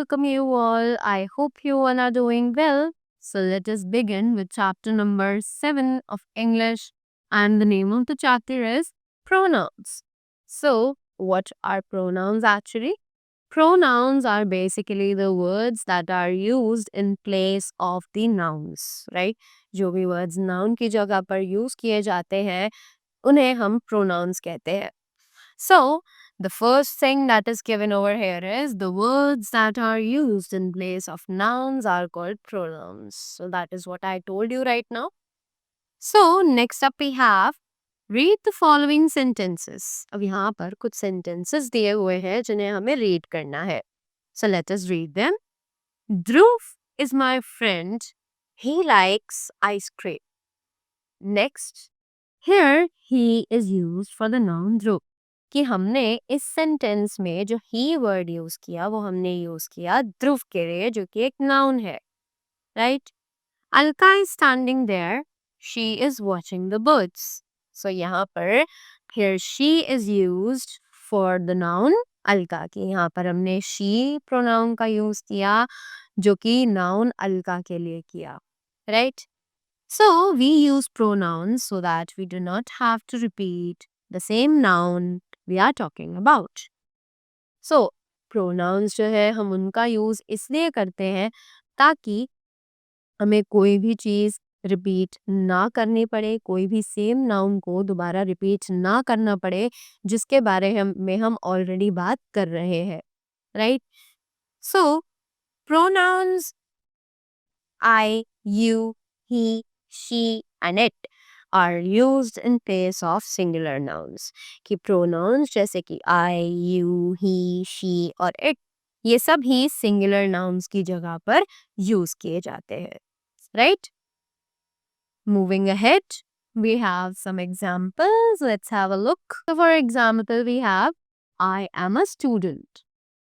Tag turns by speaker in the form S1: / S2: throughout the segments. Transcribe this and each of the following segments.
S1: welcome you all. I hope you all are doing well. So let us begin with chapter number 7 of English, and the name of the chapter is Pronouns. So, what are pronouns actually? Pronouns are basically the words that are used in place of the nouns, right? जो भी words noun की जगह पर use किए जाते हैं, उन्हें हम pronouns कहते हैं. So, the first thing that is given over here is the words that are used in place of nouns are called pronouns. So, that is what I told you right now. So, next up we have read the following sentences. अब यहाँ पर कुछ sentences दिए हुए हैं जिन्हें हमें read करना है. So, let us read them. Dhruv is my friend. He likes ice cream. Next, here he is used for the noun Dhruv. कि हमने इस सेंटेंस में जो ही वर्ड यूज किया वो हमने यूज किया ध्रुव के लिए, जो कि एक नाउन है, right. Alka is standing there, she is watching the birds. So यहाँ पर here she is used for the noun Alka, की यहाँ पर हमने शी प्रोनाउन का यूज किया जो कि नाउन अलका के लिए किया, right. So we use pronouns so that we do not have to repeat the same noun we are talking about. So pronouns जो है हम उनका यूज इसलिए करते हैं ताकि हमें कोई भी चीज रिपीट ना करनी पड़े, कोई भी सेम नाउन को दोबारा रिपीट ना करना पड़े जिसके बारे में हम ऑलरेडी बात कर रहे हैं, right. So pronouns I, you, he, she and it are used in place of singular nouns. कि pronouns जैसे कि I, you, he, she और it, ये सब ही singular nouns की जगह पर use किए जाते हैं, right? Moving ahead, we have some examples. Let's have a look. So for example, we have I am a student.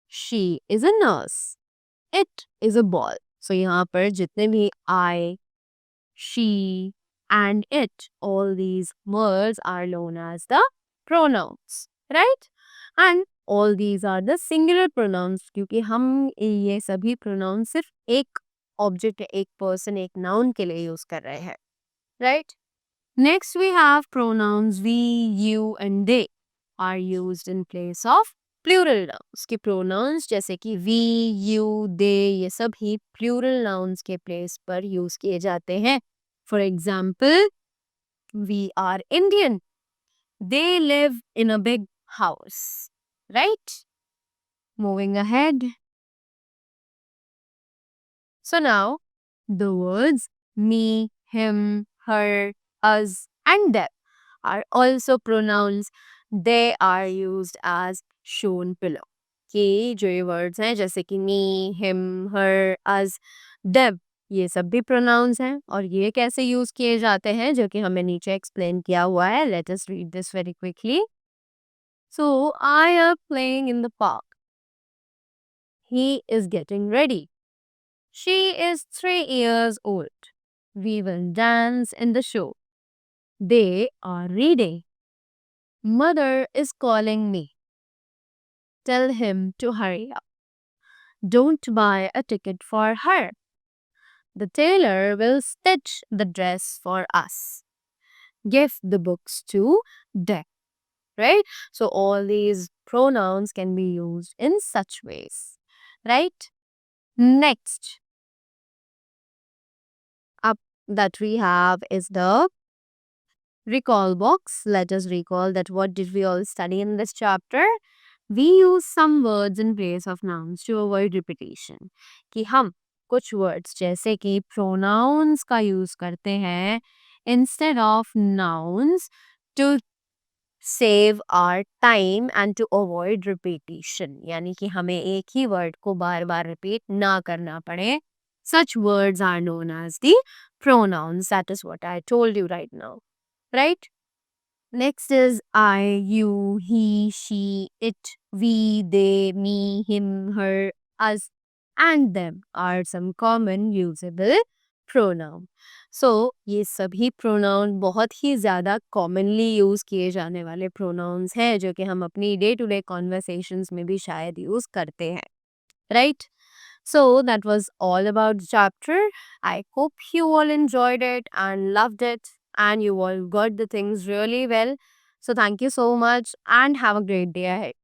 S1: She is a nurse. It is a ball. So यहाँ पर जितने भी I, she and it, all these words are known as the pronouns, right? And all these are the singular pronouns क्योंकि हम ये सभी pronouns सिर्फ एक object, एक person, एक noun के लिए use कर रहे हैं, right? Next we have pronouns we, you and they are used in place of plural nouns. के प्रोनाउंस जैसे कि वी, यू, दे, ये सब ही प्लूरल नाउन्स के प्लेस पर यूज किए जाते हैं. For example, we are Indian, they live in a big house, right. Moving ahead. So now the words me, him, her, us and them are also pronouns. They are used as shown below. कि जो ये words हैं जैसे कि मी, him, her, अस, them, ये सब भी pronounce हैं और ये कैसे यूज किए जाते हैं जो कि हमें नीचे एक्सप्लेन किया हुआ है. Let us read this very quickly. So I am playing in the park. He is getting ready. She is 3 years old. We will dance in the show. They are reading. Mother is calling me. Tell him to hurry up. Don't buy a ticket for her. The tailor will stitch the dress for us. Give the books to Dick. Right? So all these pronouns can be used in such ways. Right? Next up that we have is the recall box. Let us recall that what did we all study in this chapter. We use some words in place of nouns to avoid repetition. कि हम कुछ words जैसे कि pronouns का use करते हैं instead of nouns to save our time and to avoid repetition. यानी कि हमें एक ही word को बार बार repeat ना करना पड़े. Such words are known as the pronouns. That is what I told you right now. Right? Next is I, you, he, she, it, we, they, me, him, her, us and them are some common usable pronoun. So ये सभी pronoun बहुत ही ज़्यादा commonly use किए जाने वाले pronouns हैं जो कि हम अपनी day to day conversations में भी शायद use करते हैं, right? So that was all about the chapter. I hope you all enjoyed it and loved it, and you all got the things really well. So thank you so much and have a great day ahead.